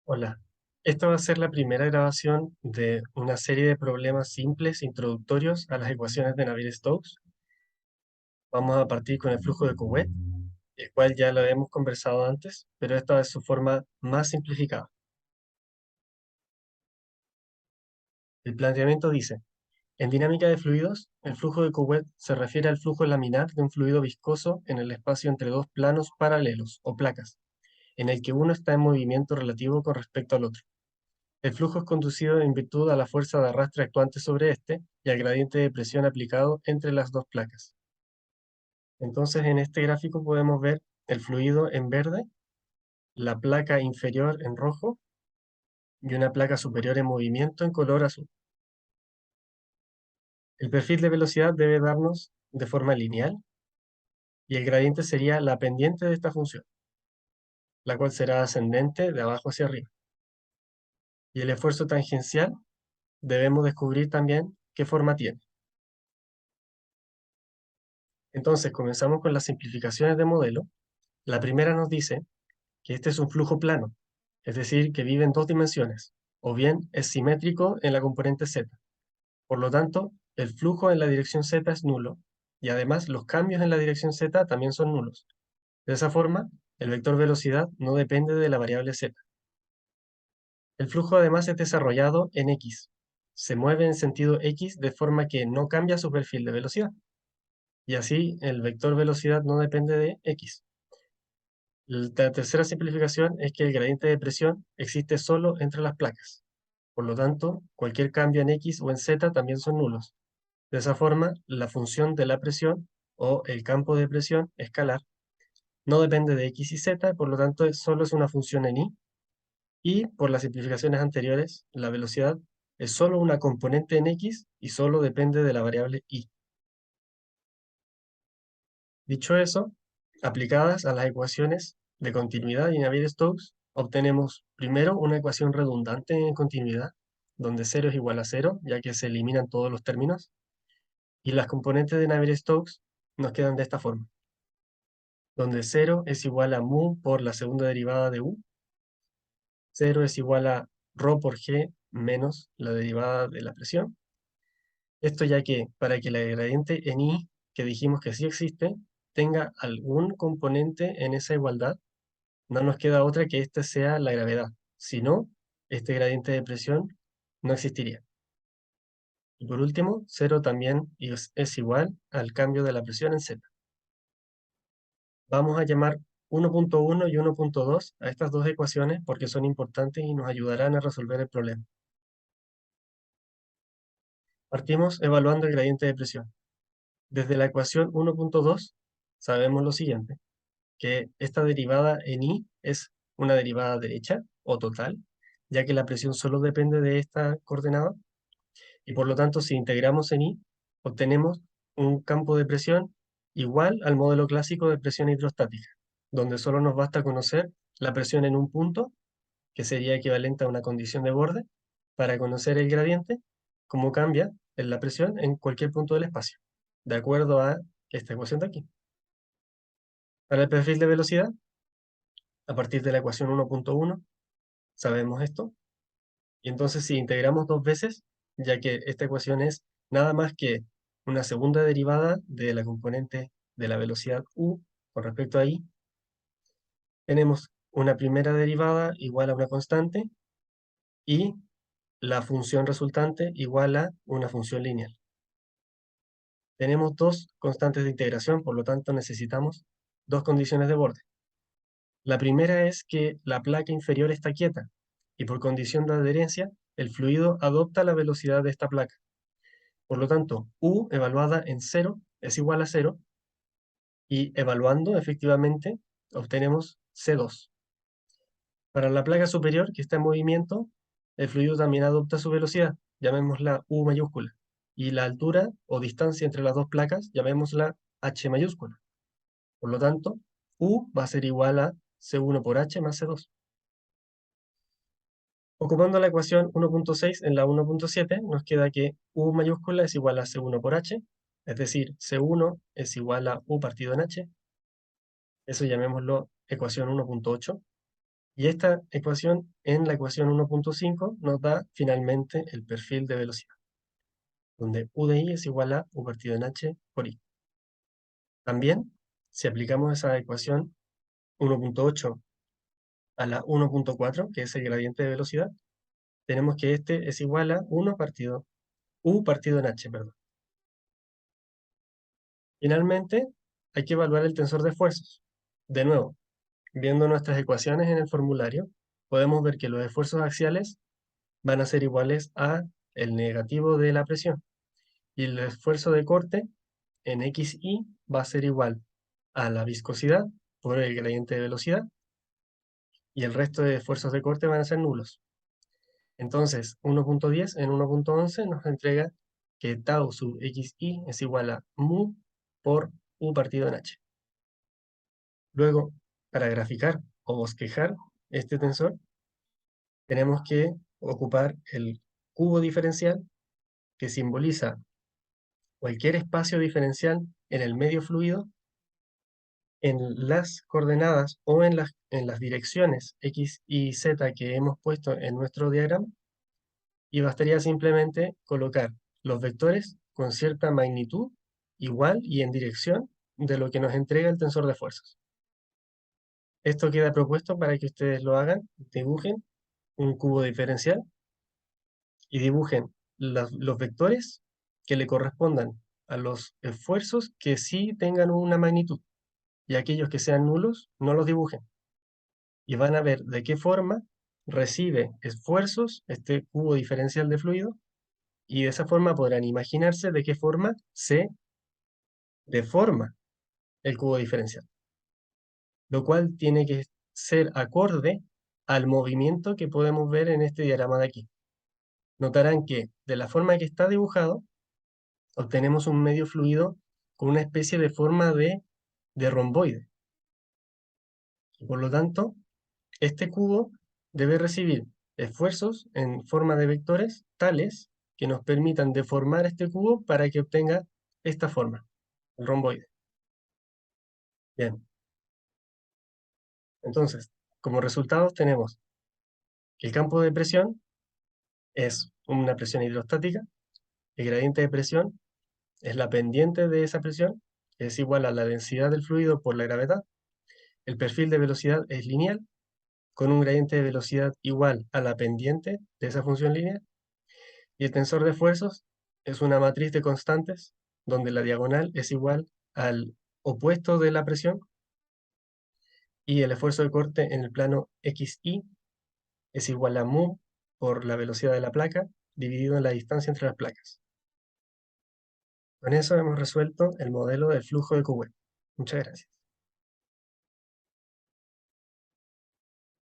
Hola, esta va a ser la primera grabación de una serie de problemas simples introductorios a las ecuaciones de Navier-Stokes. Vamos a partir con el flujo de Couette, el cual ya lo hemos conversado antes, pero esta es su forma más simplificada. El planteamiento dice, en dinámica de fluidos, el flujo de Couette se refiere al flujo laminar de un fluido viscoso en el espacio entre dos planos paralelos o placas, en el que uno está en movimiento relativo con respecto al otro. El flujo es conducido en virtud a la fuerza de arrastre actuante sobre este y al gradiente de presión aplicado entre las dos placas. Entonces, en este gráfico podemos ver el fluido en verde, la placa inferior en rojo y una placa superior en movimiento en color azul. El perfil de velocidad debe darnos de forma lineal y el gradiente sería la pendiente de esta función, la cual será ascendente de abajo hacia arriba. Y el esfuerzo tangencial debemos descubrir también qué forma tiene. Entonces, comenzamos con las simplificaciones de modelo. La primera nos dice que este es un flujo plano, es decir, que vive en dos dimensiones, o bien es simétrico en la componente z. Por lo tanto, el flujo en la dirección z es nulo, y además los cambios en la dirección z también son nulos. De esa forma, el vector velocidad no depende de la variable z. El flujo además es desarrollado en x. Se mueve en sentido x de forma que no cambia su perfil de velocidad. Y así, el vector velocidad no depende de x. La tercera simplificación es que el gradiente de presión existe solo entre las placas. Por lo tanto, cualquier cambio en x o en z también son nulos. De esa forma, la función de la presión o el campo de presión escalar no depende de x y z, por lo tanto solo es una función en y. Y por las simplificaciones anteriores, la velocidad es solo una componente en x y solo depende de la variable y. Dicho eso, aplicadas a las ecuaciones de continuidad y Navier-Stokes, obtenemos primero una ecuación redundante en continuidad, donde 0 es igual a 0, ya que se eliminan todos los términos, y las componentes de Navier-Stokes nos quedan de esta forma, donde 0 es igual a mu por la segunda derivada de u, 0 es igual a ρ por g menos la derivada de la presión. Esto ya que para que el gradiente en i, que dijimos que sí existe, tenga algún componente en esa igualdad, no nos queda otra que esta sea la gravedad. Si no, este gradiente de presión no existiría. Y por último, 0 también es igual al cambio de la presión en z. Vamos a llamar 1.1 y 1.2 a estas dos ecuaciones porque son importantes y nos ayudarán a resolver el problema. Partimos evaluando el gradiente de presión. Desde la ecuación 1.2 sabemos lo siguiente, que esta derivada en i es una derivada derecha o total, ya que la presión solo depende de esta coordenada, y por lo tanto si integramos en i, obtenemos un campo de presión igual al modelo clásico de presión hidrostática, donde solo nos basta conocer la presión en un punto, que sería equivalente a una condición de borde, para conocer el gradiente, cómo cambia en la presión en cualquier punto del espacio, de acuerdo a esta ecuación de aquí. Para el perfil de velocidad, a partir de la ecuación 1.1, sabemos esto, y entonces si integramos dos veces, ya que esta ecuación es nada más que una segunda derivada de la componente de la velocidad u con respecto a i, tenemos una primera derivada igual a una constante y la función resultante igual a una función lineal. Tenemos dos constantes de integración, por lo tanto necesitamos dos condiciones de borde. La primera es que la placa inferior está quieta, y por condición de adherencia, el fluido adopta la velocidad de esta placa. Por lo tanto, U evaluada en 0 es igual a 0, y evaluando efectivamente obtenemos C2. Para la placa superior, que está en movimiento, el fluido también adopta su velocidad, llamémosla U mayúscula, y la altura o distancia entre las dos placas, llamémosla H mayúscula. Por lo tanto, U va a ser igual a C1 por H más C2. Ocupando la ecuación 1.6 en la 1.7, nos queda que U mayúscula es igual a C1 por H, es decir, C1 es igual a U partido en H. Eso llamémoslo ecuación 1.8. Y esta ecuación, en la ecuación 1.5, nos da finalmente el perfil de velocidad, donde U de I es igual a U partido en H por I. También, si aplicamos esa ecuación 1.8 a la 1.4, que es el gradiente de velocidad, tenemos que este es igual a U partido en H, perdón. Finalmente, hay que evaluar el tensor de esfuerzos. De nuevo, viendo nuestras ecuaciones en el formulario, podemos ver que los esfuerzos axiales van a ser iguales a el negativo de la presión. Y el esfuerzo de corte en XY va a ser igual a la viscosidad por el gradiente de velocidad, y el resto de esfuerzos de corte van a ser nulos. Entonces, 1.10 en 1.11 nos entrega que tau sub XY es igual a mu por U partido en H. Luego, para graficar o bosquejar este tensor, tenemos que ocupar el cubo diferencial, que simboliza cualquier espacio diferencial en el medio fluido, en las coordenadas o en las direcciones X y Z que hemos puesto en nuestro diagrama, y bastaría simplemente colocar los vectores con cierta magnitud, igual y en dirección de lo que nos entrega el tensor de fuerzas. Esto queda propuesto para que ustedes lo hagan, dibujen un cubo diferencial y dibujen los vectores que le correspondan a los esfuerzos que sí tengan una magnitud, y aquellos que sean nulos no los dibujen. Y van a ver de qué forma recibe esfuerzos este cubo diferencial de fluido, y de esa forma podrán imaginarse de qué forma se deforma el cubo diferencial, lo cual tiene que ser acorde al movimiento que podemos ver en este diagrama de aquí. Notarán que de la forma que está dibujado, obtenemos un medio fluido con una especie de forma de romboide. Y por lo tanto, este cubo debe recibir esfuerzos en forma de vectores tales que nos permitan deformar este cubo para que obtenga esta forma, el romboide. Bien, entonces, como resultados tenemos que el campo de presión es una presión hidrostática, el gradiente de presión es la pendiente de esa presión, que es igual a la densidad del fluido por la gravedad, el perfil de velocidad es lineal, con un gradiente de velocidad igual a la pendiente de esa función lineal, y el tensor de esfuerzos es una matriz de constantes, donde la diagonal es igual al opuesto de la presión, y el esfuerzo de corte en el plano XY es igual a mu por la velocidad de la placa, dividido en la distancia entre las placas. Con eso hemos resuelto el modelo del flujo de Kuwait. Muchas gracias.